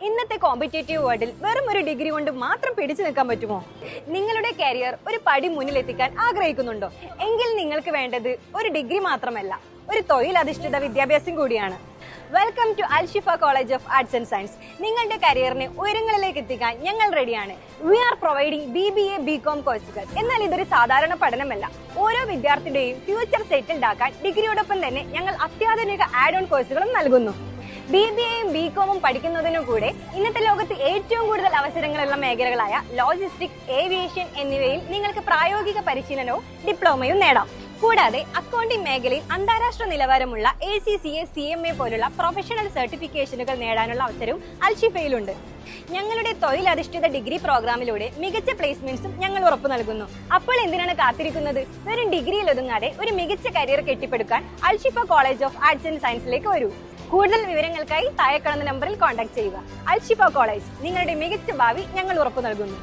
ഇന്നത്തെ കോമ്പറ്റേറ്റീവ് വേൾഡിൽ വെറും ഒരു ഡിഗ്രി കൊണ്ട് മാത്രം പിടിച്ചു നിൽക്കാൻ പറ്റുമോ? നിങ്ങളുടെ കരിയർ ഒരു പടി മുന്നിലെത്തിക്കാൻ ആഗ്രഹിക്കുന്നുണ്ടോ? എങ്കിൽ നിങ്ങൾക്ക് വേണ്ടത് ഒരു ഡിഗ്രി മാത്രമല്ല, ഒരു തൊഴിലധിഷ്ഠിത വിദ്യാഭ്യാസം കൂടിയാണ്. Welcome to Alshifa college of arts and science. നിങ്ങളുടെ കരിയറിനെ ഉയരങ്ങളിലേക്ക് എത്തിക്കാൻ ഞങ്ങൾ റെഡിയാണ്. We are providing BBA BCom കോഴ്സുകൾ. എന്നാൽ ഇതൊരു സാധാരണ പഠനമല്ല. ഓരോ വിദ്യാർത്ഥിയുടെയും ഫ്യൂച്ചർ സെറ്റിൽഡ് ആക്കാൻ ഡിഗ്രിയോടൊപ്പം തന്നെ ഞങ്ങൾ അത്യാധുനിക ആഡ് ഓൺ കോഴ്സുകളും നൽകുന്നു. BBAയും BComഉം പഠിക്കുന്നതിനു കൂടെ ഇന്നത്തെ ലോകത്ത് ഏറ്റവും കൂടുതൽ അവസരങ്ങളുള്ള മേഖലകളായ ലോജിസ്റ്റിക്സ്, ഏവിയേഷൻ എന്നിവയിൽ നിങ്ങൾക്ക് പ്രായോഗിക പരിശീലനവും ഡിപ്ലോമയും നേടാം. കൂടാതെ അക്കൗണ്ടിംഗ് മേഖലയിൽ അന്താരാഷ്ട്ര നിലവാരമുള്ള ACCA, CMA പോലുള്ള പ്രൊഫഷണൽ സർട്ടിഫിക്കേഷനുകൾ നേടാനുള്ള അവസരവും അൽഷിഫയിലുണ്ട്. ഞങ്ങളുടെ തൊഴിലധിഷ്ഠിത ഡിഗ്രി പ്രോഗ്രാമിലൂടെ മികച്ച പ്ലേസ്മെന്റ്സും ഞങ്ങൾ ഉറപ്പു നൽകുന്നു. അപ്പോൾ എന്തിനാണ് കാത്തിരിക്കുന്നത്? വെറും ഡിഗ്രിയിൽ ഒതുങ്ങാതെ ഒരു മികച്ച കരിയർ കെട്ടിപ്പടുക്കാൻ Alshifa college of arts and സയൻസിലേക്ക് വരൂ. കൂടുതൽ വിവരങ്ങൾക്കായി താഴെ കാണുന്ന നമ്പറിൽ കോൺടാക്ട് ചെയ്യുക. അൽഷിഫ കോളേജ്, നിങ്ങളുടെ മികച്ച ഭാവി ഞങ്ങൾ ഉറപ്പു നൽകുന്നു.